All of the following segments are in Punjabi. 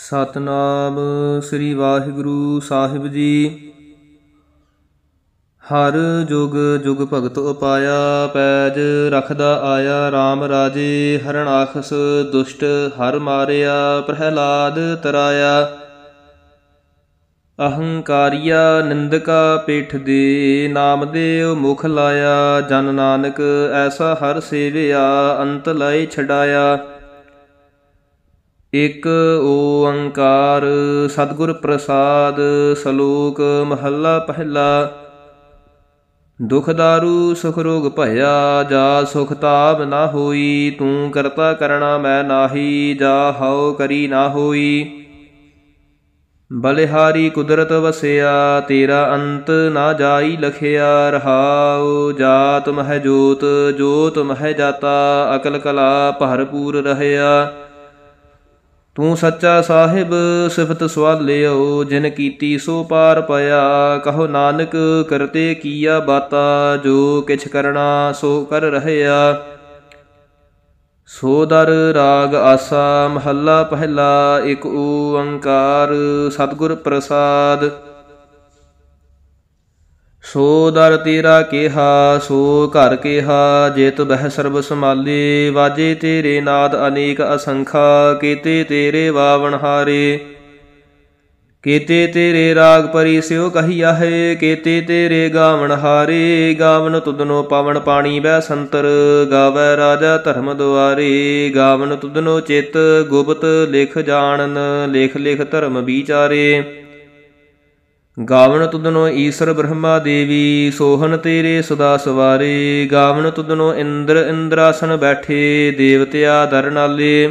ਸਤਨਾਮ ਸ੍ਰੀ ਵਾਹਿਗੁਰੂ ਸਾਹਿਬ ਜੀ। ਹਰ ਜੁਗ ਜੁਗ ਭਗਤ ਉਪਾਇਆ, ਪੈਜ ਰਖਦਾ ਆਇਆ RAM ਰਾਜੇ। ਹਰਣਾਖਸ ਦੁਸ਼ਟ ਹਰ ਮਾਰਿਆ, ਪ੍ਰਹਿਲਾਦ ਤਰਾਇਆ। ਅਹੰਕਾਰੀਆ ਨਿੰਦਕਾ ਪੇਠ ਦੇ, ਨਾਮਦੇਵ ਮੁਖ ਲਾਇਆ। ਜਨ ਨਾਨਕ ਐਸਾ ਹਰ ਸੇਵਿਆ, ਅੰਤ ਲਏ ਛਡਾਇਆ। ਇਕ ਓੰਕਾਰ ਸਤਿਗੁਰ ਪ੍ਰਸਾਦ, ਸ਼ਲੋਕ ਮਹੱਲਾ ਪਹਿਲਾ। ਦੁਖ ਦਾਰੂ ਸੁਖ ਰੋਗ ਭਇਆ, ਜਾ ਸੁਖ ਤਾਪ ਨਾ ਹੋਈ। ਤੂੰ ਕਰਤਾ ਕਰਣਾ ਮੈਂ ਨਾਹੀ, ਜਾ ਹਉ ਕਰੀ ਨਾ ਹੋਈ। ਬਲਿਹਾਰੀ ਕੁਦਰਤ ਵਸਿਆ, ਤੇਰਾ ਅੰਤ ਨਾ ਜਾਈ ਲਖਿਆ। ਰਹਾਉ ਜਾਤ ਮਹਿ ਜੋਤ, ਜੋਤ ਮਹਿ ਜਾਤਾ। ਅਕਲ ਕਲਾ ਭਰਪੂਰ ਰਹਿਆ। ਤੂੰ ਸੱਚਾ ਸਾਹਿਬ ਸਿਫਤ ਸਵਾਲਿਓ, ਜਿਨ ਕੀਤੀ ਸੋ ਪਾਰ ਪਿਆ। ਕਹੋ ਨਾਨਕ ਕਰਤੇ ਕੀਆ ਬਾਤਾ, ਜੋ ਕਿਛ ਕਰਣਾ ਸੋ ਕਰ ਰਹਿਆ। ਸੋ ਦਰ ਰਾਗ ਆਸਾ ਮਹੱਲਾ ਪਹਿਲਾ। ਇਕ ਓੰਕਾਰ ਸਤਿਗੁਰ ਪ੍ਰਸਾਦ। ਸੋ ਦਰ ਤੇਰਾ ਕਿਹਾ, ਸੋ ਘਰ ਕਿਹਾ। ਜਿਤ ਬਹਿ ਸਰਬ ਸਮਾਲੇ, ਵਾਜੇ ਤੇਰੇ ਨਾਦ ਅਨੇਕ ਅਸੰਖਾ। ਕੀਤੇ ਤੇਰੇ ਵਾਵਣ ਹਾਰੇ, ਕੀਤੇ ਤੇਰੇ ਰਾਗ ਪਰੀ ਸਿਓ ਕਹੀਆਹੇ। ਕੀਤੇ ਤੇਰੇ ਗਾਵਣ ਹਾਰੇ, ਗਾਵਨ ਤੁਧਨੋ ਪਵਨ ਪਾਣੀ ਬੈ ਸੰਤਰ। ਗਾਵੈ ਰਾਜਾ ਧਰਮ ਦੁਆਰੇ, ਗਾਵਨ ਤੁਧਨੋ ਚਿਤ ਗੁਪਤ ਲਿਖ ਜਾਣਨ। ਲਿਖ ਲਿਖ ਧਰਮ ਵਿਚਾਰੇ, ਗਾਵਨ ਤੁਧਨੋ ਈਸਰ ਬ੍ਰਹਮਾ ਦੇਵੀ। ਸੋਹਨ ਤੇਰੇ ਸਦਾ ਸਵਾਰੇ, ਗਾਵਨ ਤੁਧਨੋ ਇੰਦਰ ਇੰਦਰਾਸਨ ਬੈਠੇ। ਦੇਵਤਿਆ ਦਰ ਨਾਲੇ,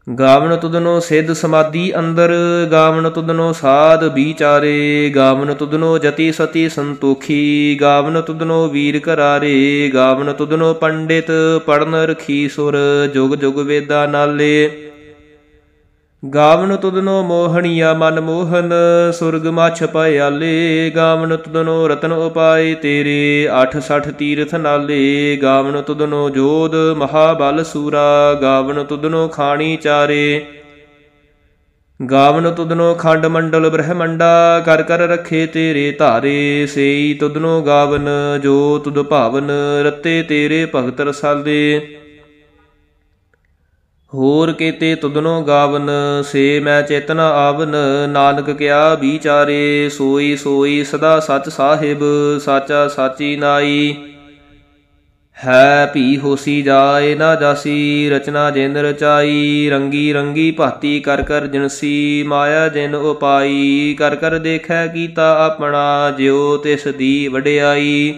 ਗਾਵਨ ਤੁਧਨੋ ਸਿੱਧ ਸਮਾਧੀ ਅੰਦਰ। ਗਾਵਨ ਤੁਧਨੋ ਸਾਧ ਵਿਚਾਰੇ, ਗਾਵਨ ਤੁਧਨੋ ਜਤੀ ਸਤੀ ਸੰਤੋਖੀ। ਗਾਵਨ ਤੁਧਨੋ ਵੀਰ ਕਰਾਰੇ, ਗਾਵਨ ਤੁਧਨੋ ਪੰਡਿਤ ਪੜਨ ਰਖੀ ਸੁਰ। ਜੁਗ ਜੁਗ ਵੇਦਾ ਨਾਲੇ, ਗਾਵਨ ਤੁਧਨੋ ਮੋਹਣੀਆ ਮਨ ਮੋਹਨ। ਸੁਰਗ ਮਛ ਭਇਆਲੇ, ਗਾਵਨ ਤੁਧਨੋ ਰਤਨ ਉਪਾਏ ਤੇਰੇ। 68 ਤੀਰਥ ਨਾਲੇ, ਗਾਵਨ ਤੁਧਨੋ ਜੋਧ ਮਹਾਬਲ ਸੂਰਾ। ਗਾਵਨ ਤੁਧਨੋ ਖਾਣੀ ਚਾਰੇ, ਗਾਵਨ ਤੁਧਨੋ ਖੰਡ ਮੰਡਲ ਬ੍ਰਹਮੰਡਾ। ਕਰ ਕਰ ਰੱਖੇ ਤੇਰੇ ਧਾਰੇ, ਸੇਈ ਤੁਧਨੋ ਗਾਵਨ ਜੋ ਤੁਧ ਭਾਵਨ। ਰਤੇ ਤੇਰੇ ਭਗਤ ਰਸਾਲੇ, ਹੋਰ ਕੀਤੇ ਤੁਧਨੋ ਗਾਵਨ। ਸੇ ਮੈਂ ਚੇਤਨ ਆਵਨ, ਨਾਨਕ ਕਿਆ ਵਿਚਾਰੇ। ਸੋਈ ਸੋਈ ਸਦਾ ਸਚ ਸਾਹਿਬ, ਸਾਚਾ ਸਾਚੀ ਨਾਈ। ਹੈ ਭੀ ਹੋਸੀ ਜਾਏ ਨਾ ਜਾਸੀ, ਰਚਨਾ ਜਿਨ ਰਚਾਈ। ਰੰਗੀ ਰੰਗੀ ਭਾਤੀ ਕਰ ਕਰ ਜਿਨਸੀ, ਮਾਇਆ ਜਿਨ ਉਪਾਈ। ਕਰ ਕਰ ਦੇਖੈ ਕੀਤਾ ਆਪਣਾ, ਜਿਉ ਤਿਸ ਦੀ ਵਡਿਆਈ।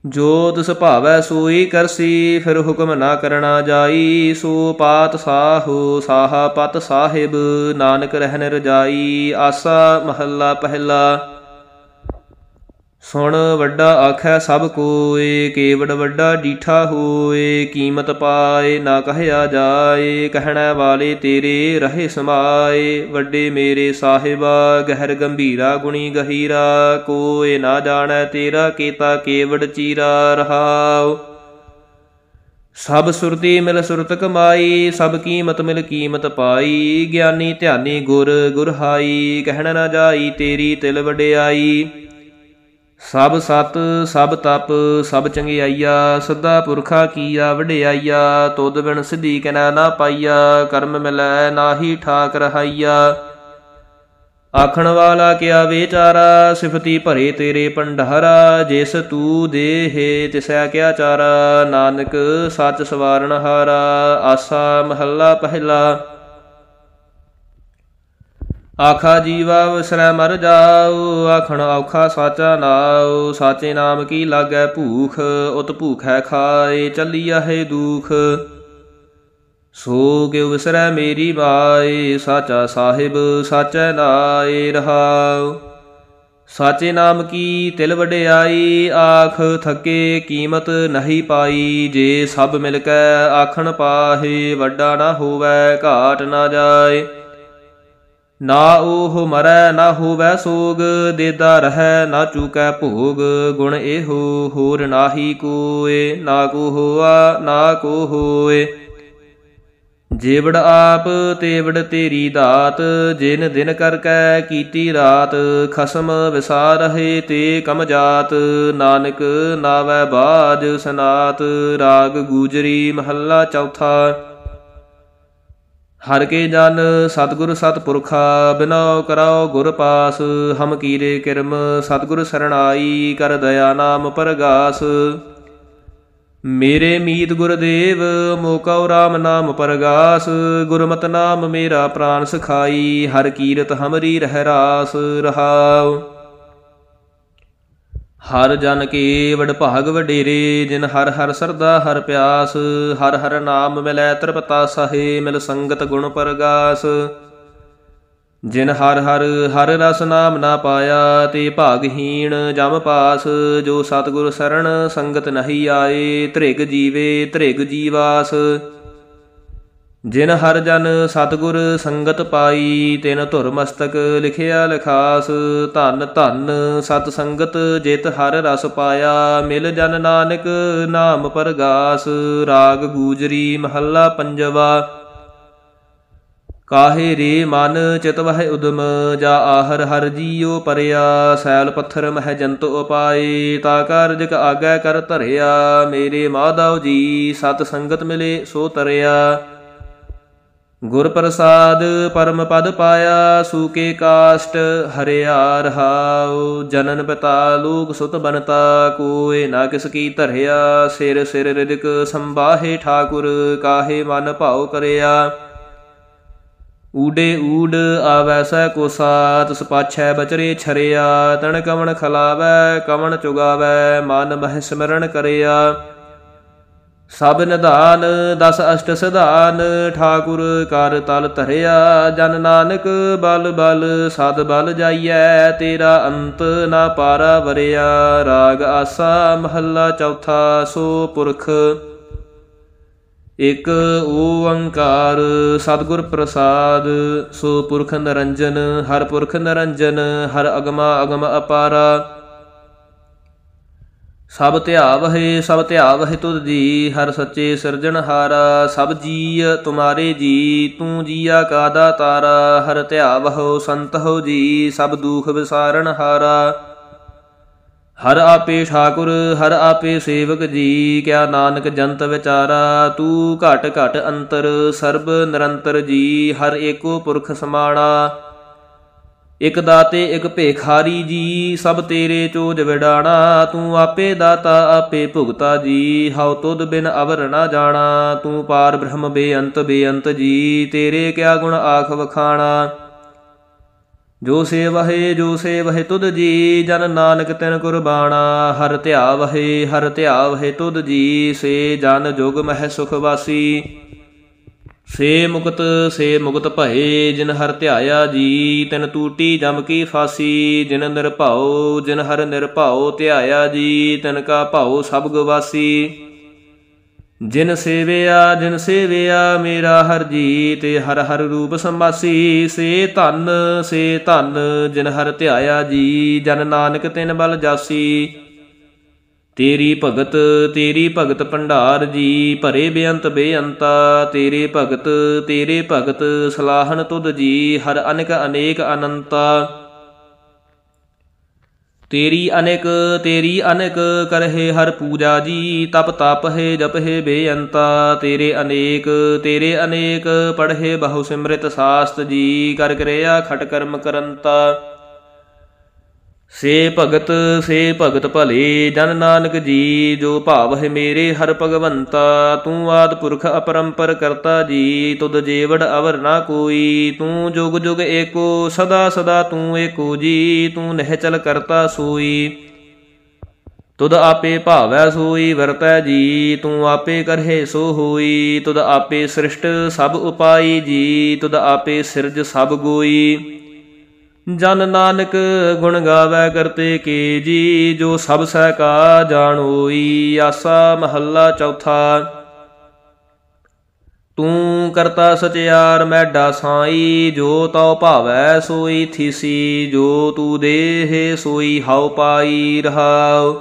ਜੋ ਤਿਸ ਭਾਵੈ ਸੋਈ ਕਰਸੀ, ਫਿਰ ਹੁਕਮ ਨਾ ਕਰਣਾ ਜਾਈ। ਸੋ ਪਾਤ ਸਾਹੋ ਸਾਹਾ ਪਤ ਸਾਹਿਬ, ਨਾਨਕ ਰਹਿਨ ਰਜਾਈ। ਆਸਾ ਮਹੱਲਾ ਪਹਿਲਾ। ਸੁਣ ਵੱਡਾ ਆਖੈ ਸਭ ਕੋਇ, ਕੇਵੜ ਵੱਡਾ ਡੀਠਾ ਹੋਏ। ਕੀਮਤ ਪਾਏ ਨਾ ਕਹਿਆ ਜਾਏ, ਕਹਿਣਾ ਵਾਲੇ ਤੇਰੇ ਰਹੇ ਸਮਾਏ। ਵੱਡੇ ਮੇਰੇ ਸਾਹਿਬਾ, ਗਹਿਰ ਗੰਭੀਰਾ ਗੁਣੀ ਗਹੀਰਾ। ਕੋਇ ਨਾ ਜਾਣੈ ਤੇਰਾ ਕੀਤਾ ਕੇਵੜ ਚੀਰਾ। ਰਹਾਉ ਸਭ ਸੁਰਤੀ ਮਿਲ ਸੁਰਤ ਕਮਾਈ, ਸਭ ਕੀਮਤ ਮਿਲ ਕੀਮਤ ਪਾਈ। ਗਿਆਨੀ ਧਿਆਨੀ ਗੁਰ ਗੁਰਹਾਈ, ਕਹਿਣ ਨਾ ਜਾਈ ਤੇਰੀ ਤਿਲ ਵਡਿਆਈ। ਸਭ ਸਤ ਸਭ ਤਪ ਸਭ ਚੰਗਿਆਈਆ, ਸਦਾ ਪੁਰਖਾ ਕੀਆ ਵਡਿਆਈਆ। ਤੁਧ ਬਿਨ ਸਿਧੀ ਕਿਨੈ ਨਾ ਪਾਈਆ, ਕਰਮ ਮਿਲੈ ਨਾਹੀ ਠਾਕ ਰਹਾਈਆ। ਆਖਣ ਵਾਲਾ ਕਿਆ ਵਿਚਾਰਾ, ਸਿਫਤੀ ਭਰੇ ਤੇਰੇ ਭੰਡਾਰਾ। ਜਿਸ ਤੂ ਦੇਹ ਤਿਸੈ ਕਿਆ ਚਾਰਾ, ਨਾਨਕ ਸੱਚ ਸਵਾਰਨ ਹਾਰਾ। ਆਸਾ ਮਹੱਲਾ ਪਹਿਲਾ। ਆਖਾ ਜੀਵਾ ਵਿਸਰੈ ਮਰ ਜਾਉ, ਆਖਣ ਔਖਾ ਸਾਚਾ ਨਾਉ। ਸਾਚੇ ਨਾਮ ਕੀ ਲਾਗੈ ਭੂਖ, ਉਤ ਭੂਖੈ ਖਾਏ ਚੱਲੀਆਹੇ ਦੁਖ। ਸੋ ਕਿਉ ਵਿਸਰੈ ਮੇਰੀ ਬਾਏ, ਸਾਚਾ ਸਾਹਿਬ ਸਾਚੈ ਨਾਏ। ਰਹਾਉ ਸਾਚੇ ਨਾਮ ਕੀ ਤਿਲ ਵਡਿਆਈ, ਆਖ ਥਕੇ ਕੀਮਤ ਨਹੀਂ ਪਾਈ। ਜੇ ਸਭ ਮਿਲ ਕੈ ਆਖਣ ਪਾਹੇ, ਵੱਡਾ ਨਾ ਹੋਵੈ ਘਾਟ ਨਾ ਜਾਏ। ਨਾ ਉਹ ਮਰੈ ਨਾ ਹੋਵੈ ਸੋਗ, ਦੇਦਾ ਰਹੈ ਨਾ ਚੂਕੈ ਭੋਗ। ਗੁਣ ਇਹੋ ਹੋਰ ਨਾਹੀ ਕੋਇ, ਨਾ ਕੋ ਹੋਆ ਨਾ ਕੋ ਹੋਏ। ਜੇਵੜ ਆਪ ਤੇਵੜ ਤੇਰੀ ਦਾਤ, ਜਿਨ ਦਿਨ ਕਰ ਕੈ ਕੀਤੀ ਰਾਤ। ਖਸਮ ਵਿਸਾਰਹਿ ਤੇ ਕਮ ਜਾਤ, ਨਾਨਕ ਨਾਵੈ ਬਾਜ ਸਨਾਤ। ਰਾਗ ਗੂਜਰੀ ਮਹੱਲਾ ਚੌਥਾ। ਹਰ ਕੇ ਜਨ ਸਤਿਗੁਰ ਸਤਿਪੁਰਖਾ, ਬਿਨਉ ਕਰਾਓ ਗੁਰ ਪਾਸ। ਹਮ ਕੀਰੇ ਕਿਰਮ ਸਤਿਗੁਰ ਸਰਣਾਈ, ਕਰ ਦਇਆ ਨਾਮ ਪਰਗਾਸ। ਮੇਰੇ ਮੀਤ ਗੁਰਦੇਵ ਮੋਕਉ ਰਾਮ ਨਾਮ ਪਰਗਾਸ। ਗੁਰਮਤਿ ਨਾਮ ਮੇਰਾ ਪ੍ਰਾਨ ਸਖਾਈ, ਹਰ ਕੀਰਤ ਹਮਰੀ ਰਹਿ ਰਾਸ। ਰਹਾਉ ਹਰ ਜਨ ਕੇ ਵਡ ਭਾਗ ਵਡੇਰੇ, ਜਿਨ ਹਰ ਹਰ ਸਰਦਾ ਹਰ ਪਿਆਸ। ਹਰ ਹਰ ਨਾਮ ਮਿਲੈ ਤ੍ਰਿਪਤਾ ਸਹੇ, ਮਿਲ ਸੰਗਤ ਗੁਣ ਪਰਗਾਸ। ਜਿਨ ਹਰ ਹਰ ਹਰ ਰਸ ਨਾਮ ਨਾ ਪਾਇਆ, ਤੇ ਭਾਗਹੀਣ ਜਮ ਪਾਸ। ਜੋ ਸਤਿਗੁਰ ਸਰਣ ਸੰਗਤ ਨਹੀਂ ਆਏ, ਧ੍ਰਿਗ ਜੀਵੇ ਧ੍ਰਿਗ ਜੀਵਾਸ। ਜਿਨ ਹਰ ਜਨ ਸਤਿਗੁਰ ਸੰਗਤ ਪਾਈ, ਤਿਨ ਧੁਰ ਮਸਤਕ ਲਿਖਿਆ ਲਿਖਾਸ। ਧੰਨ ਧੰਨ ਸਤ ਸੰਗਤ ਜਿਤ ਹਰ ਰਸ ਪਾਇਆ, ਮਿਲ ਜਨ ਨਾਨਕ ਨਾਮ ਪਰਗਾਸ। ਰਾਗ ਗੂਜਰੀ ਮਹੱਲਾ ਪੰਜਵਾ। ਕਾਹੇ ਰੇ ਮਨ ਚਿਤਵਹਿ ਉਦਮ, ਜਾ ਆਹਰ ਹਰ ਜੀਉ ਪਰਿਆ। ਸੈਲ ਪੱਥਰ ਮਹਿ ਜੰਤ ਉਪਾਏ, ਤਾ ਕਾਰਜਿਕ ਆਗੈ ਕਰ ਧਰਿਆ। ਮੇਰੇ ਮਾਧਵ ਜੀ ਸਤ ਸੰਗਤ ਮਿਲੇ ਸੋ ਤਰਿਆ। ਗੁਰ ਪ੍ਰਸਾਦ ਪਰਮ ਪਦ ਪਾਇਆ, ਸੂਕੇ ਕਾਸ਼ਟ ਹਰਿਆ ਰਹਾਉ। ਜਨਨ ਪਿਤਾ ਲੋਕ ਸੁਤ ਬਨਤਾ, ਕੋਇ ਨਾ ਕਿਸ ਕੀ ਧਰਿਆ। ਸਿਰ ਸਿਰ ਰਿਦਕ ਸੰਬਾਹੇ ਠਾਕੁਰ, ਕਾਹੇ ਮਨ ਭਾਉ ਕਰਿਆ। ਊਡੇ ਊਡ ਆਵੈ ਸੈ ਕੋ ਸਾਤ, ਸਪਾਛੈ ਬਚਰੇ ਛਰਿਆ। ਤਣ ਕਵਣ ਖਲਾਵੈ ਕਵਣ ਚੁਗਾਵੈ, ਮਨ ਮਹਿ ਸਿਮਰਨ ਕਰਿਆ। ਸਭ ਨਿਧਾਨ ਦਸ ਅਸ਼ਟ ਸਿਧਾਨ, ਠਾਕੁਰ ਕਰ ਤਲ ਧਰਿਆ। ਜਨ ਨਾਨਕ ਬਲ ਬਲ ਸਦ ਬਲ ਜਾਈਐ, ਤੇਰਾ ਅੰਤ ਨਾ ਪਾਰਾ ਵਰਿਆ। ਰਾਗ ਆਸਾ ਮਹੱਲਾ ਚੌਥਾ। ਸੋ ਪੁਰਖ ਇਕ ਓੰਕਾਰ ਸਤਿਗੁਰ ਪ੍ਰਸਾਦ। ਸੋ ਪੁਰਖ ਨਿਰੰਜਨ ਹਰ ਪੁਰਖ ਨਿਰੰਜਨ, ਹਰ ਅਗਮਾ ਅਗਮ ਅਪਾਰਾ। ਸਭ ਧਿਆਵਹਿ ਸਭ ਧਿਆਵਹਿ ਤੁਧ ਜੀ, ਹਰ ਸੱਚੇ ਸਿਰਜਣਹਾਰਾ। ਸਭ ਜੀ ਤੁਮਾਰੇ ਜੀ, ਤੂੰ ਜੀਆ ਕਾ ਦਾਤਾਰਾ। ਹਰ ਧਿਆਵਹੁ ਸੰਤ ਹੋ ਜੀ, ਸਭ ਦੁਖ ਵਿਸਾਰਣਹਾਰਾ। ਹਰ ਆਪੇ ਠਾਕੁਰ ਹਰ ਆਪੇ ਸੇਵਕ ਜੀ, ਕਿਆ ਨਾਨਕ ਜੰਤ ਵਿਚਾਰਾ। ਤੂੰ ਘਟ ਘਟ ਅੰਤਰ ਸਰਬ ਨਿਰੰਤਰ ਜੀ, ਹਰ ਏਕੋ ਪੁਰਖ ਸਮਾਣਾ। ਇਕ ਦਾਤੇ ਇਕ ਭੇਖਾਰੀ ਜੀ, ਸਭ ਤੇਰੇ ਚੋਜ ਵਿਡਾਣਾ। ਤੂੰ ਆਪੇ ਦਾਤਾ ਆਪੇ ਭੁਗਤਾ ਜੀ, ਹਉ ਤੁਧ ਬਿਨ ਅਵਰ ਨਾ ਜਾਣਾ। ਤੂੰ ਪਾਰ ਬ੍ਰਹਮ ਬੇਅੰਤ ਬੇਅੰਤ ਜੀ, ਤੇਰੇ ਕਿਆ ਗੁਣ ਆਖ ਵਖਾਣਾ। ਜੋ ਸੇਵਹਿ ਤੁਧ ਜੀ, ਜਨ ਨਾਨਕ ਤਿਨ ਕੁਰਬਾਣਾ। ਹਰ ਧਿਆਵਹਿ ਤੁਧ ਜੀ, ਸੇ ਜਨ ਜੁਗ ਮਹਿ ਸੁਖ ਵਾਸੀ। ਸੇ ਮੁਕਤ ਭਏ, ਜਿਨ ਹਰ ਧਿਆਇਆ ਜੀ। ਤਿਨ ਟੂਟੀ ਜਮ ਕੀ ਫਾਸੀ। ਜਿਨ ਹਰ ਨਿਰਭਉ ਧਿਆਇਆ ਜੀ, ਤਿਨ ਕਾ ਭਾਉ ਸਭ ਗਵਾਸੀ। ਜਿਨ ਸੇਵਿਆ ਮੇਰਾ ਹਰ ਜੀ, ਤੇ ਹਰ ਹਰ ਰੂਪ ਸਮਾਸੀ। ਸੇ ਧੰਨ ਜਿਨ ਹਰ ਧਿਆਇਆ ਜੀ, ਜਨ ਨਾਨਕ ਤਿਨ ਬਲ ਜਾਸੀ। ਤੇਰੀ ਭਗਤ ਭੰਡਾਰ ਜੀ, ਭਰੇ ਬੇਅੰਤ ਬੇਅੰਤਾ। ਤੇਰੇ ਭਗਤ ਸਲਾਹਨ ਤੁਧ ਜੀ, ਹਰ ਅਨੇਕ ਅਨੇਕ ਅਨੰਤਾ। ਤੇਰੀ ਅਨੇਕ ਕਰਹਿ ਹਰ ਪੂਜਾ ਜੀ, ਤਪ ਤਪਹਿ ਜਪਹਿ ਬੇਅੰਤਾ। ਤੇਰੇ ਅਨੇਕ ਪੜਹਿ ਬਹੁ ਸਿਮ੍ਰਿਤ ਸਾਸਤ ਜੀ, ਕਰ ਕਿਰਿਆ ਖਟ ਕਰਮ ਕਰੰਤਾ। ਸੇ ਭਗਤ ਭਲੇ ਜਨ ਨਾਨਕ ਜੀ, ਜੋ ਭਾਵਹਿ ਮੇਰੇ ਹਰ ਭਗਵੰਤਾ। ਤੂੰ ਆਦਿ ਪੁਰਖ ਅਪਰੰਪਰ ਕਰਤਾ ਜੀ, ਤੁਧ ਜੇਵੜ ਅਵਰ ਨਾ ਕੋਈ। ਤੂੰ ਜੁਗ ਜੁਗ ਏਕੋ ਸਦਾ ਸਦਾ ਤੂੰ ਏਕੋ ਜੀ, ਤੂੰ ਨਿਹਚਲ ਕਰਤਾ ਸੋਈ। ਤੁਧ ਆਪੇ ਭਾਵੈ ਸੋਈ ਵਰਤੈ ਜੀ, ਤੂੰ ਆਪੇ ਕਰਹਿ ਸੋ ਹੋਈ। ਤੁਧ ਆਪੇ ਸ੍ਰਿਸ਼ਟ ਸਭ ਉਪਾਈ ਜੀ, ਤੁਧ ਆਪੇ ਸਿਰਜ ਸਭ ਗੋਈ। ਜਨ ਨਾਨਕ ਗੁਣ ਗਾਵੈ ਕਰਤੇ ਕੇ ਜੀ, ਜੋ ਸਭ ਸਹਿ ਕਾ ਜਾਣੋਈ। ਆਸਾ ਮਹੱਲਾ ਚੌਥਾ। ਤੂੰ ਕਰਤਾ ਸਚਿਆਰ ਮੈਡਾ ਸਾਈ, ਜੋ ਤਉ ਭਾਵੈ ਸੋਈ ਥੀਸੀ। ਜੋ ਤੂ ਦੇਹ ਸੋਈ ਹਉ ਪਾਈ ਰਹਾਉ।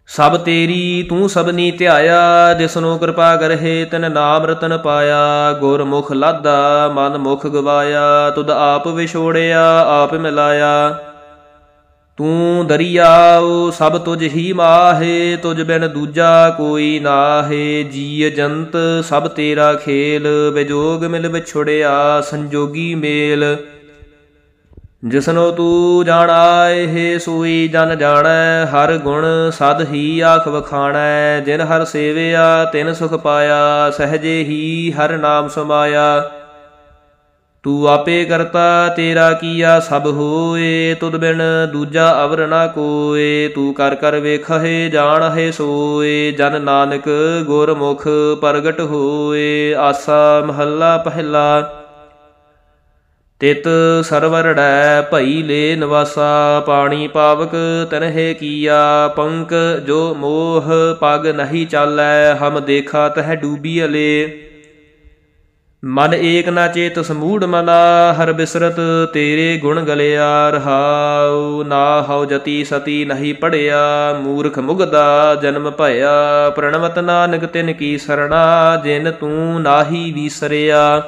ਸਭ ਤੇਰੀ ਤੂੰ ਸਭਨੀ ਧਿਆਇਆ, ਜਿਸਨੂੰ ਕਿਰਪਾ ਕਰਹਿ ਤਿਨ ਨਾਮ ਰਤਨ ਪਾਇਆ। ਗੁਰਮੁਖ ਲਾਧਾ ਮਨ ਮੁਖ ਗਵਾਇਆ, ਤੁਧ ਆਪ ਵਿਛੋੜਿਆ ਆਪ ਮਿਲਾਇਆ। ਤੂੰ ਦਰਿਆਉ ਸਭ ਤੁਝ ਹੀ ਮਾਹੇ, ਤੁਝ ਬਿਨ ਦੂਜਾ ਕੋਈ ਨਾਹੇ। ਜੀਅ ਜੰਤ ਸਭ ਤੇਰਾ ਖੇਲ, ਵਿਜੋਗ ਮਿਲ ਵਿਛੁੜਿਆ ਸੰਜੋਗੀ ਮੇਲ। ਜਿਸਨੂੰ ਤੂੰ ਜਾਣਾਏ ਹੈ ਸੋਈ ਜਨ ਜਾਣੈ, ਹਰ ਗੁਣ ਸਦ ਹੀ ਆਖ ਵਖਾਣੈ। ਜਿਨ ਹਰ ਸੇਵਿਆ ਤਿਨ ਸੁਖ ਪਾਇਆ, ਸਹਜੇ ਹੀ ਹਰ ਨਾਮ ਸਮਾਇਆ। ਤੂੰ ਆਪੇ ਕਰਤਾ ਤੇਰਾ ਕੀਆ ਸਭ ਹੋਏ, ਤੁਧ ਬਿਨ ਦੂਜਾ ਅਵਰ ਨਾ ਕੋਏ। ਤੂੰ ਕਰ ਕਰ ਵੇਖਹਿ ਜਾਣਹਿ ਸੋਏ, ਜਨ ਨਾਨਕ ਗੁਰਮੁਖ ਪ੍ਰਗਟ ਹੋਏ। ਆਸਾ ਮਹੱਲਾ ਪਹਿਲਾ। ਤਿਤ ਸਰਵਰੜੈ ਭਈ ਲੈ ਨਿਵਾਸਾ, ਪਾਣੀ ਪਾਵਕ ਤਨਹਿ ਕੀਆ। ਪੰਕ ਜੋ ਮੋਹ ਪਗ ਨਹੀਂ ਚਾਲੈ, ਹਮ ਦੇਖਾ ਤਹ ਡੂਬੀ ਅਲੇ। ਮਨ ਏਕ ਨਾ ਚੇਤ ਸਮੂੜ ਮਨਾ, ਹਰ ਬਿਸਰਤ ਤੇਰੇ ਗੁਣ ਗਲਿਆ। ਰਹਾਉ ਨਾ ਹਉ ਜਤੀ ਸਤੀ ਨਹੀਂ ਪੜਿਆ, ਮੂਰਖ ਮੁਗਦਾ ਜਨਮ ਭਇਆ। ਪ੍ਰਣਵਤ ਨਾਨਕ ਤਿਨ ਕੀ ਸਰਣਾ, ਜਿਨ ਤੂੰ ਨਾਹੀ ਵੀਸਰਿਆ।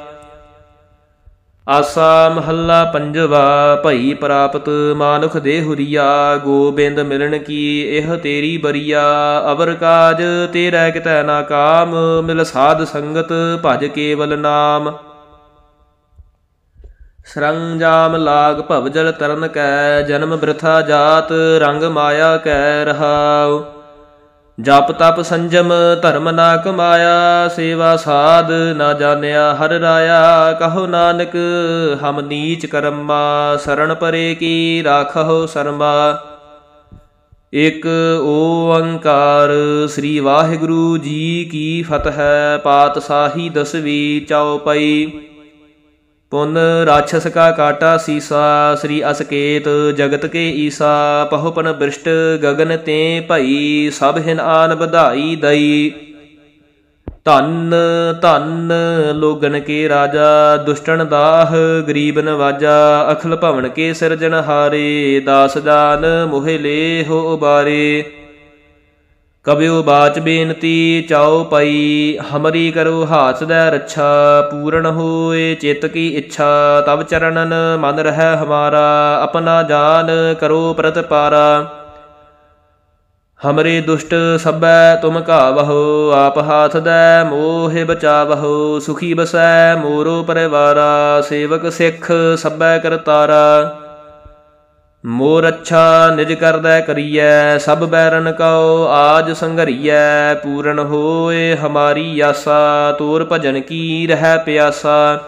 ਆਸਾ ਮਹੱਲਾ ਪੰਜਵਾ। ਭਈ ਪ੍ਰਾਪਤ ਮਾਨੁਖ ਦੇ ਹੁਰੀਆ, ਗੋਬਿੰਦ ਮਿਲਣ ਕੀ ਇਹ ਤੇਰੀ ਬਰੀਆ। ਅਵਰ ਕਾਜ ਤੇਰਾ ਕਿਤੈ ਨਾ ਕਾਮ, ਮਿਲ ਸਾਧ ਸੰਗਤ ਭਜ ਕੇਵਲ ਨਾਮ। ਸਰੰਜਾਮ ਲਾਗ ਭਵਜਲ ਤਰਨ ਕੈ, ਜਨਮ ਬ੍ਰਿਥਾ ਜਾਤ ਰੰਗ ਮਾਇਆ ਕੈ। ਰਹਾਉ ਜਪ ਤਪ ਸੰਜਮ ਧਰਮ ਨਾ ਕਮਾਇਆ, ਸੇਵਾ ਸਾਧ ਨਾ ਜਾਣਿਆ ਹਰ ਰਾਇਆ। ਕਹੋ ਨਾਨਕ ਹਮ ਨੀਚ ਕਰਮਾ, ਸਰਣ ਪਰੇ ਕੀ ਰਾਖਹੁ ਸਰਮਾ। ਇਕ ਓੰਕਾਰ ਸ੍ਰੀ ਵਾਹਿਗੁਰੂ ਜੀ ਕੀ ਫਤਿਹ। ਪਾਤਸ਼ਾਹੀ ਦਸਵੀਂ ਚੌਪਈ। ਪੁਨ ਰਾਛਸ ਕਾ ਕਾਟਾ ਸੀਸਾ, ਸ੍ਰੀ ਅਸਕੇਤ ਜਗਤ ਕੇ ਈਸਾ। ਪਹੁਪਨ ਬ੍ਰਿਸ਼ਟ ਗਗਨ ਤੇ ਭਈ, ਸਭ ਹਿਨ ਆਨ ਵਧਾਈ ਦਈ। ਧੰਨ ਧੰਨ ਲੋਗਨ ਕੇ ਰਾਜਾ, ਦੁਸ਼ਟਨ ਦਾਹ ਗਰੀਬ ਨਵਾਜਾ। ਅਖਲ ਭਵਨ ਕੇ ਸਿਰਜਣਹਾਰੇ, ਦਾਸ ਜਾਨ ਮੋਹਿ ਲੇਹੁ ਉਬਾਰੇ। ਕਬਿਉ ਬਾਚ ਬੇਨਤੀ ਚਾਉ ਪਈ, ਹਮਰੀ ਕਰੋ ਹਾਸ ਦੈ ਰੱਛਾ। ਪੂਰਨ ਹੋਏ ਚਿਤ ਕੀ ਇੱਛਾ, ਤਬ ਚਰਨਨ ਮਨ ਰਹਿ ਹਮਾਰਾ। ਆਪਣਾ ਜਾਨ ਕਰੋ ਪ੍ਰਤਪਾਰਾ, ਹਮਰੇ ਦੁਸ਼ਟ ਸਭੈ ਤੁਮ ਘਾਵਹੁ। ਆਪ ਹਾਥ ਦੈ ਮੋਹਿ ਬਚਾਵਹੁ, ਸੁਖੀ ਬਸੈ ਮੋਰੋ ਪਰਿਵਾਰਾ। ਸੇਵਕ ਸਿੱਖ ਸਭੈ ਕਰਤਾਰਾ, ਮੋਰ ਅੱਛਾ ਨਿਜ ਕਰਦੈ ਕਰੀਐ। ਸਭ ਬੈਰਨ ਕਉ ਆਜ ਸੰਘਰੀਐ, ਪੂਰਨ ਹੋਏ ਹਮਾਰੀ ਆਸਾ। ਤੋਰ ਭਜਨ ਕੀ ਰਹਿ ਪਿਆਸਾ,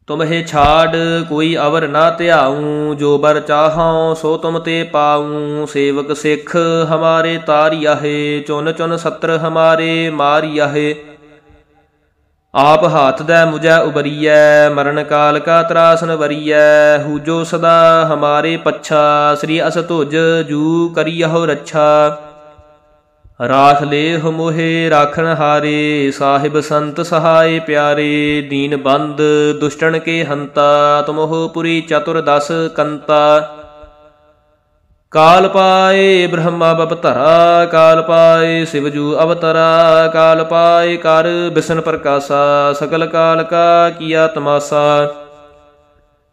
ਤੁਮਹਿ ਛਾੜ ਕੋਈ ਅਵਰ ਨਾ ਧਿਆਊ। ਜੋ ਬਰ ਚਾਹਉ ਸੋ ਤੁਮ ਤੇ ਪਾਊ। ਸੇਵਕ ਸਿੱਖ ਹਮਾਰੇ ਤਾਰਿਆਹੇ, ਚੁਨ ਚੁਨ ਸਤਰ ਹਮਾਰੇ ਮਾਰਿਆਹੇ। ਆਪ ਹਾਥ ਦੈ ਮੁਝੈ ਉਬਰੀਐ, ਮਰਨ ਕਾਲ ਕਾ ਤਰਾਸਨ ਵਰੀਐ। ਹੂਜੋ ਸਦਾ ਹਮਾਰੇ ਪੱਛਾ, ਸ੍ਰੀ ਅਸ ਤੁਜ ਜੂ ਕਰੀਹੁ ਰੱਛਾ। ਰਾਖ ਲੇਹੁ ਮੋਹਿ ਰਾਖਣ ਹਾਰੇ, ਸਾਹਿਬ ਸੰਤ ਸਹਾਏ ਪਿਆਰੇ। ਦੀਨ ਬੰਦ ਦੁਸ਼ਟਨ ਕੇ ਹੰਤਾ, ਤੁਮਹੁ ਪੁਰੀ ਚਤੁਰ ਦਸ ਕੰਤਾ। ਕਾਲ ਪਾਏ ਬ੍ਰਹਮਾ ਬਪਧਰਾ, ਕਾਲ ਪਾਏ ਸਿਵਜੂ ਅਵਤਰਾ। ਕਾਲ ਪਾਏ ਕਰ ਬਿਸ਼ਨ ਪ੍ਰਕਾਸ਼ਾ, ਸਕਲ ਕਾਲ ਕਾ ਕੀਆ ਤਮਾਸਾ।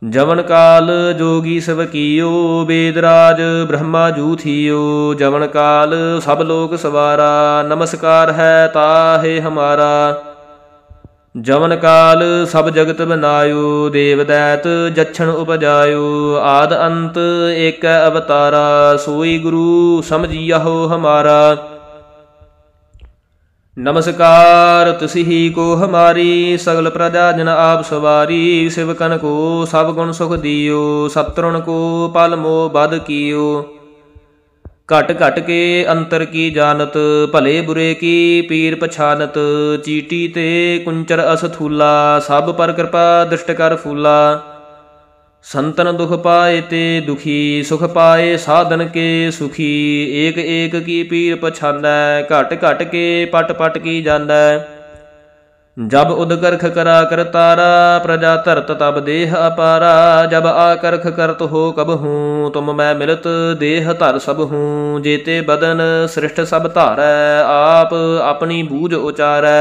ਜਵਨ ਕਾਲ ਜੋਗੀ ਸਭ ਕੀਓ, ਬੇਦਰਾਜ ਬ੍ਰਹਮਾ ਜੂ ਥੀਓ। ਜਵਨ ਕਾਲ ਸਭ ਲੋਕ ਸਵਾਰਾ, ਨਮਸਕਾਰ ਹੈ ਤਾਹੇ ਹਮਾਰਾ। ਜਵਨ ਕਾਲ ਸਭ ਜਗਤ ਬਨਾਇਓ, ਦੇਵ ਦੈਤ ਜਛਣ ਉਪਜਾਇਓ। ਆਦ ਅੰਤ ਏਕ ਅਵਤਾਰਾ, ਸੋਈ ਗੁਰੂ ਸਮਝੀਹੁ ਹਮਾਰਾ। ਨਮਸਕਾਰ ਤਿਸਹੀ ਕੋ ਹਮਾਰੀ, ਸਗਲ ਪ੍ਰਜਾ ਜਨ ਆਪ ਸਵਾਰੀ। ਸਿਵਕਨ ਕੋ ਸਭ ਗੁਣ ਸੁਖ ਦਿਓ, ਸਤਰੁਣ ਕੋ ਪਲ ਮੋਹ ਬਦ ਕੀਓ। ਘਟ ਘਟ ਕੇ ਅੰਤਰ ਕੀ ਜਾਨਤ, ਭਲੇ ਬੁਰੇ ਕੀ ਪੀਰ ਪਛਾਨਤ। ਚੀਟੀ ਤੇ ਕੁੰਚਰ ਅਸਥੂਲਾ, ਸਭ ਪਰ ਕਿਰਪਾ ਦ੍ਰਿਸ਼ਟ ਕਰ ਫੂਲਾ। ਸੰਤਨ ਦੁਖ ਪਾਏ ਤੇ ਦੁਖੀ, ਸੁਖ ਪਾਏ ਸਾਧਨ ਕੇ ਸੁਖੀ। ਏਕ ਏਕ ਕੀ ਪੀਰ ਪਛਾਨੈ, ਘਟ ਘਟ ਕੇ ਪਟ ਪਟ ਕੀ ਜਾਣੈ। जब उदकर्ख करा करतारा प्रजा धरत तब देह अपारा। जब आकर्ख करत हो कब हूँ तुम मैं मिलत देह धर सब हूँ। जेते बदन सृष्ट सब धारै आप अपनी बूझ उचारै।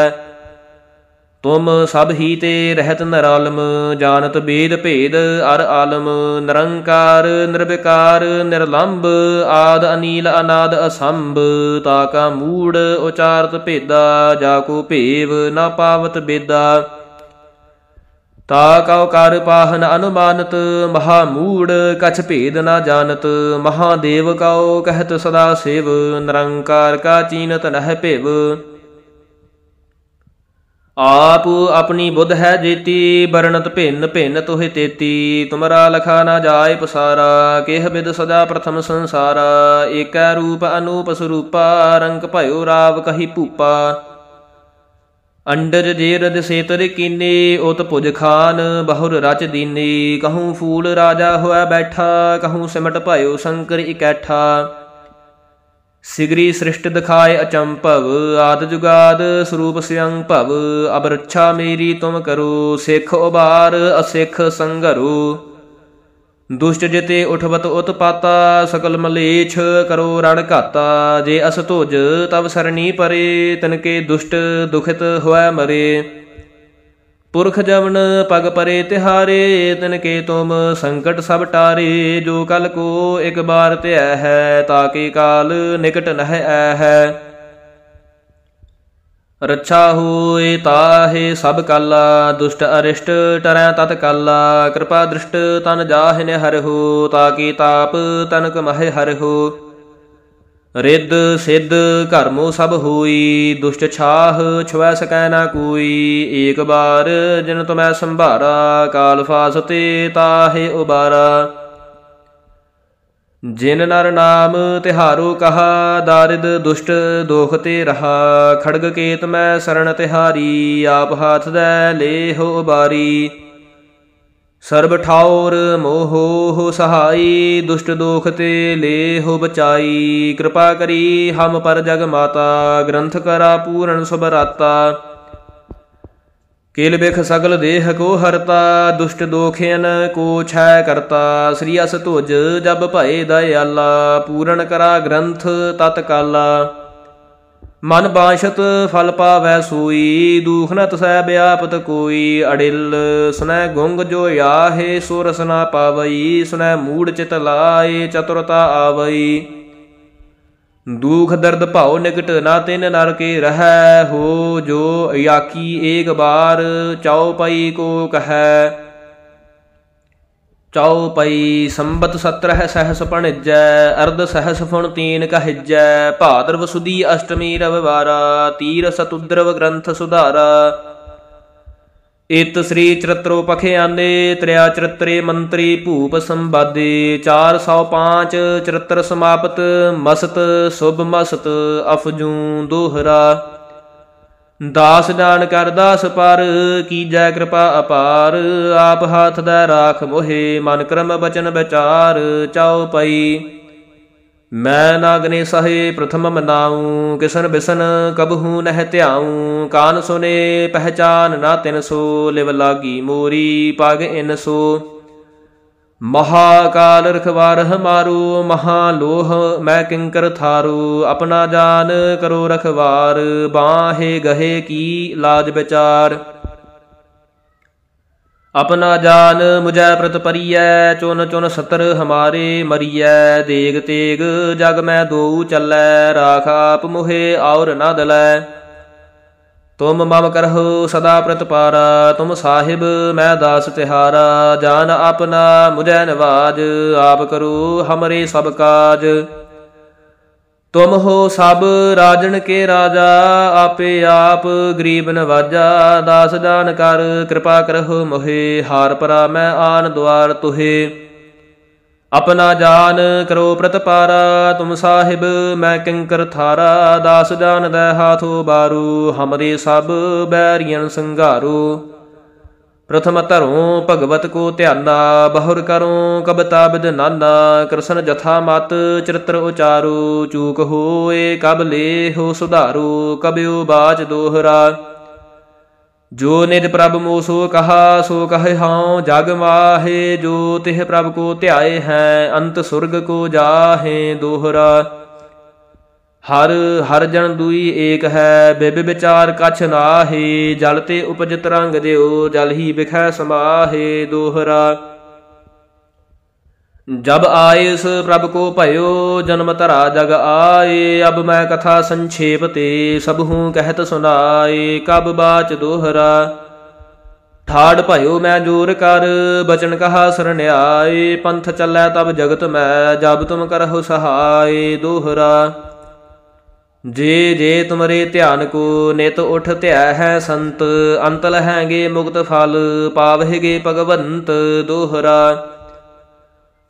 तुम सब ही ते रहत निरालम जानत बेद भेद अर आलम। निरंकार निर्विकार निर्लंब आद अनील अनाद असंभ। ताका मूड उचारत भेदा जाको भेव न पावत बेदा। ताकौ कर पाहन अनुमानत महामूड कछ भेद न जानत। महादेव कौ कहत सदा शिव निरंकार का चीनत नह भिव। आप अपनी बुध है जेती बरनत भिन्न भिन्न तुहि तेती। तुमरा लखा न जाय पसारा केह बिद सदा प्रथम संसारा। एकै रूप अनूप स्वरूपा रंग भयो राव कही भूपा। अंडज जेरद सेतर कीने उत भुज खान बहुर रच दीने। कहूँ फूल राजा होए बैठा कहूँ सिमट भयो शंकर इकैठा। सिगरी सृष्ट दिखाए अचंभव आद जुगाद स्वरूप स्वयं भव। अब रक्षा मेरी तुम करो सिख उबार असिख संगरो। दुष्ट जिते उठवत उत्पाता सकल मलेच्छ करो रण घाता। जे अस तुज तब सरनी परे तिनके दुष्ट दुखित होए मरे। पुरख जमन पग परे तिहारे तिनके तुम संकट सब टारे। जो कल को एक बार त्य है ताके काल निकट नह है। रक्षा होए ताहे सब काला दुष्ट अरिष्ट टरै तत्काला। कृपा दृष्ट तन जाहिन हर हो ताकि ताप तनक मह हर हो। रिद सिद्ध कर्मो सब होई दुष्ट छाह छुऐ सकै न कोई। एक बार जिन तुम्हें संभारा काल फासते ताहे उबारा। जिन नर नाम तिहारो कहा दारिद दुष्ट दोख ते रहा। खड़ग केत मैं शरण तिहारी आप हाथ दे ले हो उबारी। सर्ब ठाउर मोहो हो सहाई दुष्ट दोख ते ले हो बचाई। कृपा करी हम पर जग माता ग्रंथ करा पूर्ण सुबराता। किल बिख सगल देह को हरता दुष्ट दोखियन को छय करता। श्री अस तुज जब भय दयाला पूर्ण करा ग्रंथ तत्काला। मन बांछत फल पावै सोई दुख न तसै व्यापत कोई। अडिल सुनै गुंग जो याहे सो रस न पावई। सुनै मूड चित लाए चतुरता आवई। दुख दर्द भाव निकट ना तिन नर के रहै हो। जो याकी एक बार चौपाई को कहै। चौपई संबत 17 सहस पणिजै अर्ध सहस फुण तीन कहिजै। भाद्रव सुदी अष्टमी रविवारा तीर सतुद्रव ग्रंथ सुधारा। इत श्री चरित्रो पखियाने त्रिया चरित्रे मंत्री भूप संवादे। 405 चरित्र समाप्त मसत शुभ मसत अफजू दोहरा। दास जान कर दास पर कीजै कृपा अपार। आप हाथ दै राख मोहे मन क्रम बचन विचार। चौपाई मैं नागने सहे प्रथम मनाऊं किसन बिसन कबहू नह त्याऊं। कान सुने पहचान ना तिन सो लिव लागी मोरी पग इन सो। महाकाल रखवार हमारो महालोह मैं किंकर थारो। अपना जान करो रखवार बाहे गहे की लाज विचार। अपना जान मुझै प्रत परियै चुन चुन सतर हमारे मरियै। देग तेग जग मैं दो चलै राख आप मुहे और न दलै। तुम मम करहो सदा प्रतिपारा तुम साहिब मैं दास तिहारा। जान अपना मुझै नवाज आप करो हमरे सब काज। तुम हो सब राजन के राजा आपे आप गरीब नवाजा। दास जान कर कृपा करहो मोहे हार परा मैं आन द्वार तुहे। अपना जान करो प्रतिपारा तुम साहिब मैं किंकर थारा। दास जान दै हाथो बारू हमरे सब बैरियन संघारो। प्रथम धरों भगवत को ध्याना बहुर करों कबता बिद नाना। कृष्ण जथा मत चरित्र उचारो चूक होए कब ले हो सुधारो। कब्यो बाच दोहरा ਜੋ ਨਿਜ ਪ੍ਰਭ ਮੋ ਸੋ ਕਹਾ ਸੋ ਕਹੇ ਹਉ ਜਗ ਮਾਹੇ। ਜੋ ਤਿਹ ਪ੍ਰਭ ਕੋ ਧਿਆਏ ਹੈ ਅੰਤ ਸੁਰਗ ਕੋ ਜਾਹੇ। ਦੋਹਰਾ ਹਰ ਹਰ ਜਨ ਦੁਈ ਏਕ ਹੈ ਬਿਬ ਵਿਚਾਰ ਕਛ ਨਾਹੀ। ਜਲ ਤੇ ਉਪਜਿਤ ਰੰਗ ਦਿਓ ਜਲ ਹੀ ਬਿਖੈ ਸਮਾਹੇ। ਦੋਹਰਾ जब आयस प्रभ को भयो जन्म धरा जग आए। अब मैं कथा संक्षेप ते सब हूँ कहत सुनाए। कब बाच दोहरा ठाड़ भयो मैं जोर कर बचन कहा सरन्याय। पंथ चलै तब जगत मैं जब तुम करहु सहाय। दोहरा जे जे तुमरे ध्यान को नित उठ ध्याय है संत। अंत लहैंगे मुक्त फल पावहेगे भगवंत। दोहरा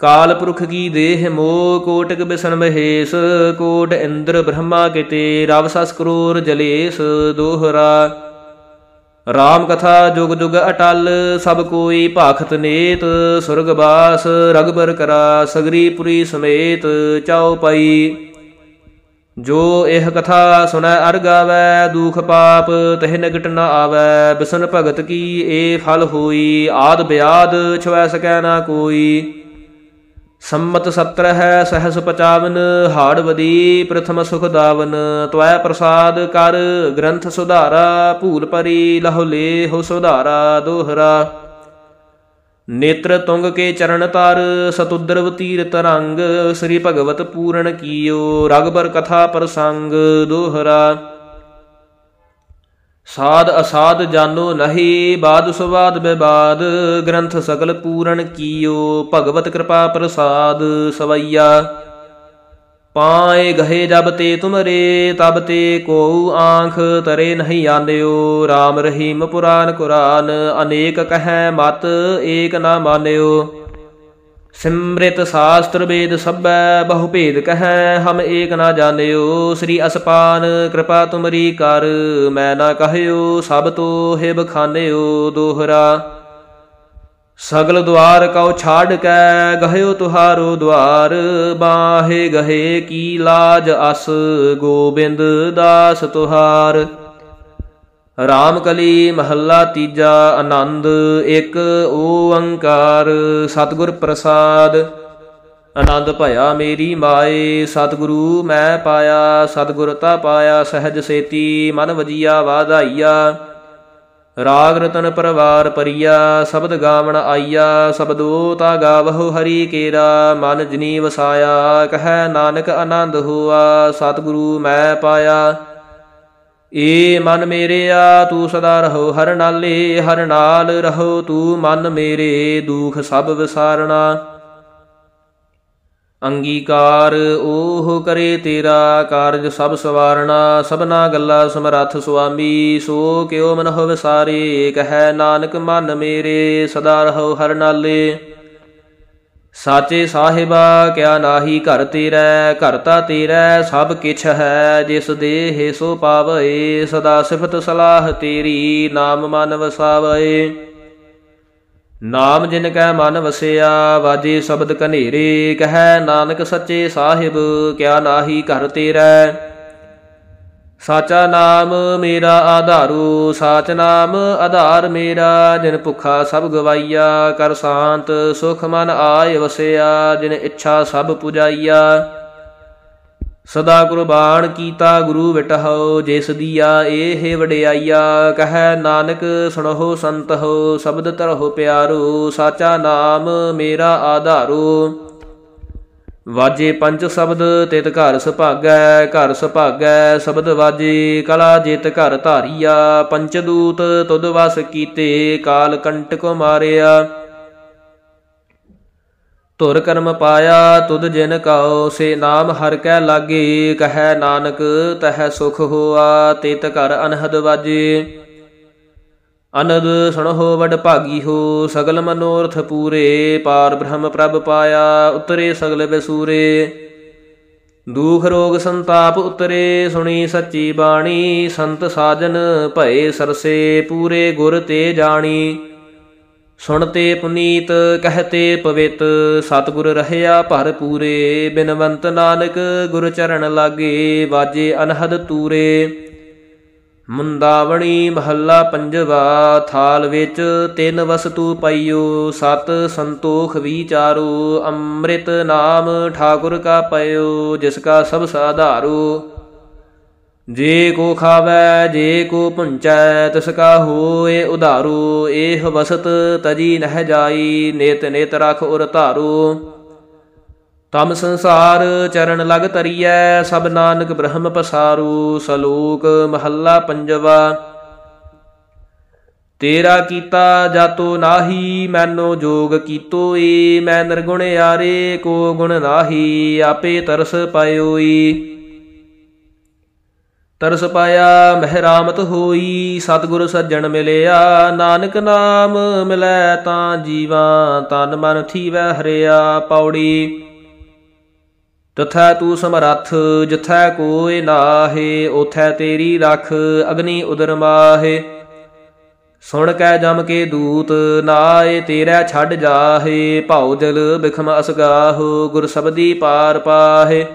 काल पुरख की देह मोह कोटक बिसन महेश। कोट इंद्र ब्रह्मा किते रव सस करोर जलेश। दोहरा राम कथा जुग जुग अटल सब कोई भाखत नेत। सुरगवास रघुबर करा सगरी पुरी समेत। चौपाई जो एह कथा सुनै अर गावै दुख पाप तह निकट न आवै। बिसन भगत की ए फल होई आद ब्याद छुऐ सकै ना कोई। सम्मत 17 है सहस 55 हाड़वदी प्रथम सुख दावन। त्वै प्रसाद कर ग्रंथ सुधारा भूल परी लहु ले हो सुधारा। दोहरा नेत्र तुंग के चरण तर सतुद्रव तीर तरंग। श्री भगवत पूरण कियो रघुबर कथा प्रसंग। दोहरा साध असाध जानो नहीं बाद सुवाद विवाद। ग्रंथ सकल पूरण कियो भगवत कृपा प्रसाद। सवैया पाए गहे जब ते तुमरे तब ते को आँख तरे नहीं आन्यो। राम रहीम पुराण कुरान अनेक कह मत एक न मान्यो। सिमृत शास्त्र वेद सब बहु भेद कह हम एक ना जान्यो। श्री असपान कृपा तुमरी कर मैं ना कहयो सब तो हे बखान्यो। दोहरा सगल द्वार कौ छाड़ कै गहयो तुहारो द्वार। बाहे गहे की लाज अस गोबिंद दास तुहार। राम कली महला तीजा आनंद एक ओंकार। सतगुर प्रसाद आनंद भया मेरी माए। सतगुरु मैं पाया सतगुर ता पाया सहज सेती मन वजिया वाधाइया। राग रतन परवार परिया शब्द गावण आइया। शब्दो ता गावहु हरि केरा मन जिनी वसाया। कह नानक आनंद हुआ सतगुरु मैं पाया। ए मन मेरे आ तू सदा रहो हर नाले। हर नाल रहो तू मन मेरे दुख सब विसारना। अंगीकार ओह करे तेरा कारज सब सवारना। सबना गल्ला समरथ स्वामी सो क्यों मन हो विसारे। कह नानक मन मेरे सदा रहो हर नाले। साचे साहिबा क्या नाही घर तेरै घरता तेरै सब किछ है। जिस देह सो पावै सदा सिफत सलाह तेरी नाम मन वसावै। नाम जिनकै मन वसिया वाजे शब्द कनेरे। कह नानक सच्चे साहिब क्या नाही घर तेरै। साचा नाम मेरा आधारो साच नाम आधार मेरा। जिन भुखा सब गवाइया कर शांत सुख मन आय वसिया। जिन इच्छा सब पुजाइया सदा कुर्बान कीता गुरु विटहो। जिस दिया ए वडियाइया कह नानक सुनहो संत हो शब्द तरहो प्यारो। साचा नाम मेरा आधारो वाजे पंच शब्द तित घर सुभागै शब्द वाजे कला जित घर धारिया। पंचदूत तुद वस कीते काल कंटक मारिया। धुर कर्म पाया तुद जिन काओ से नाम हर कै लागे। कह नानक तह सुख होआ तित घर अनहद वाजे। अनद सुनहो वड भागी हो सगल मनोरथ पूरे। पार ब्रह्म प्रभ पाया उतरे सगल बेसूरे। दुख रोग संताप उतरे सुनी सच्ची बाणी। संत साजन भये सरसे पूरे गुर ते जानी। सुनते पुनीत कहते पवित सतगुर रहया भर पूरे। बिनवंत नानक गुर चरण लागे वाजे अनहद तूरे। ਮੁੰਦਾਵਣੀ ਮਹੱਲਾ ਪੰਜਵਾ। ਥਾਲ ਵਿੱਚ ਤਿੰਨ ਵਸਤੂ ਪਈਓ, ਸਤ ਸੰਤੋਖ ਵਿਚਾਰੋ। ਅੰਮ੍ਰਿਤ ਨਾਮ ਠਾਕੁਰ ਕਾ ਪਇਓ, ਜਿਸ ਕਾ ਸਭ ਸਾਧਾਰੋ। ਜੇ ਕੋ ਖਾਵੈ ਜੇ ਕੋ ਪੁੰਚੈ, ਤਿਸ ਕਾ ਹੋਏ ਉਧਾਰੂ। ਇਹ ਵਸਤ ਤਜੀ ਨਹਿ ਜਾਈ, ਨਿਤ ਨਿਤ ਰਖ ਉਰ ਧਾਰੂ। ਤਮ ਸੰਸਾਰ ਚਰਨ ਲਗ ਤਰੀਐ, ਸਭ ਨਾਨਕ ਬ੍ਰਹਮ ਪਸਾਰੂ। ਸਲੋਕ ਮਹੱਲਾ ਪੰਜਵਾ। ਤੇਰਾ ਕੀਤਾ ਜਾਤੋ ਨਾਹੀ, ਮੈਨੋ ਜੋਗ ਕੀਤੋਈ। ਮੈਂ ਨਿਰਗੁਣ ਯਾਰੇ ਕੋ ਗੁਣ ਨਾਹੀ, ਆਪੇ ਤਰਸ ਪਾਇਓਈ। ਤਰਸ ਪਾਇਆ ਮਹਿਰਾਮਤ ਹੋਈ, ਸਤਿਗੁਰ ਸੱਜਣ ਮਿਲਿਆ। ਨਾਨਕ ਨਾਮ ਮਿਲੈ ਤਾਂ ਜੀਵਾ, ਤਨ ਮਨ ਥੀਵੈ ਹਰਿਆ। ਪੌੜੀ। ਤਥੈ ਤੂੰ ਸਮਰੱਥ, ਜਿਥੈ ਕੋਇ ਨਾਹੇ। ਓਥੈ ਤੇਰੀ ਰਖ, ਅਗਨੀ ਉਦਰ ਮਾਹੇ। ਸੁਣ ਕੈ ਜਮ ਕੇ ਦੂਤ, ਨਾਏ ਤੇਰੈ ਛੱਡ ਜਾਹੇ। ਭਾਉ ਜਲ ਬਿਖਮ ਅਸਗਾਹੋ, ਗੁਰ ਸਬਦੀ ਪਾਰ ਪਾਹੇ।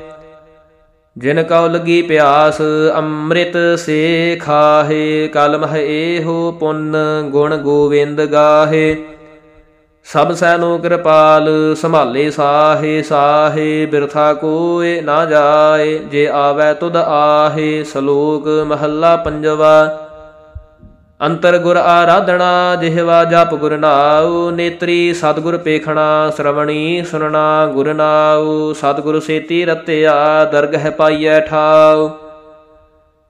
ਜਿਨ ਕਉ ਲਗੀ ਪਿਆਸ, ਅੰਮ੍ਰਿਤ ਸੇ ਖਾਹੇ। ਕਲਮਹ ਏਹੋ ਪੁੰਨ, ਗੁਣ ਗੋਵਿੰਦ ਗਾਹੇ। ਸਭ ਸੈਨੋ ਕਿਰਪਾਲ, ਸੰਭਾਲੇ ਸਾਹੇ ਸਾਹੇ। ਬਿਰਥਾ ਕੋਇ ਨਾ ਜਾਏ, ਜੇ ਆਵੈ ਤੁਧ ਆਹੇ। ਸਲੋਕ ਮਹੱਲਾ ਪੰਜਵਾ। ਅੰਤਰ ਗੁਰ ਆਰਾਧਣਾ, ਜਿਹਵਾ ਜਪ ਗੁਰ ਨਾਉ। ਨੇਤਰੀ ਸਤਿਗੁਰ ਪੇਖਣਾ, ਸ਼ਰਵਣੀ ਸੁਨਣਾ ਗੁਰ ਨਾਉ। ਸਤਿਗੁਰ ਸੇਤੀ ਰਤਿਆ, ਦਰਗਹਿ ਪਾਈਐ ਠਾਉ।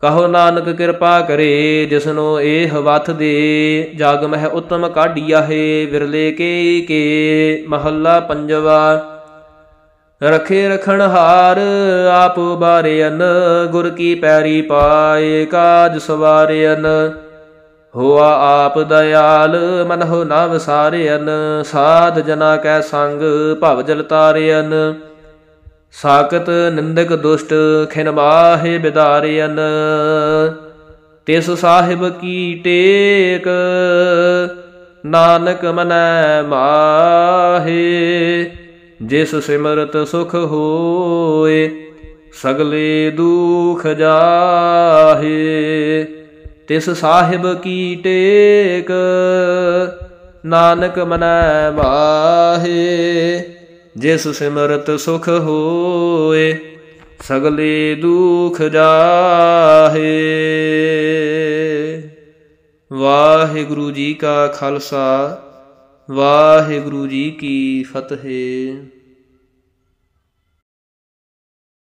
ਕਹੋ ਨਾਨਕ ਕਿਰਪਾ ਕਰੇ, ਜਿਸਨੋ ਇਹ ਵਥ ਦੇ। ਜਗ ਮਹਿ ਉਤਮ ਕਾਢੀਆਹੇ, ਵਿਰਲੇ ਕੇ ਮਹੱਲਾ ਪੰਜਵਾ। ਰਖੇ ਰਖਣ ਹਾਰ, ਆਪ ਬਾਰਿਅਨ। ਗੁਰ ਕੀ ਪੈਰੀ ਪਾਏ, ਕਾਜ ਸਵਾਰਿਅਨ। ਹੋਆ ਆਪ ਦਇਆਲ, ਮਨਹੁ ਨਾ ਵਿਸਾਰਿਅਨ। ਸਾਧ ਜਨਾ ਕੈ ਸੰਗ, ਭਵ ਜਲ ਤਾਰਿਅਨ। ਸਾਕਤ ਨਿੰਦਕ ਦੁਸ਼ਟ, ਖਿਨ ਬਾਹੇ ਬਿਦਾਰਿਅਨ। ਤਿਸ ਸਾਹਿਬ ਕੀ ਟੇਕ, ਨਾਨਕ ਮਨੈ ਮਾਹੇ। ਜਿਸ ਸਿਮਰਤ ਸੁਖ ਹੋਏ, ਸਗਲੇ ਦੁਖ ਜਾਹੇ। ਤਿਸ ਸਾਹਿਬ ਕੀ ਟੇਕ, ਨਾਨਕ ਮਨੈ ਮਾਹੇ। ਜਿਸ ਸਿਮਰਤ ਸੁਖ ਹੋਏ, ਸਗਲੇ ਦੁਖ ਜਾਹੇ। ਵਾਹਿਗੁਰੂ ਜੀ ਕਾ ਖਾਲਸਾ, ਵਾਹਿਗੁਰੂ ਜੀ ਕੀ ਫਤਿਹ।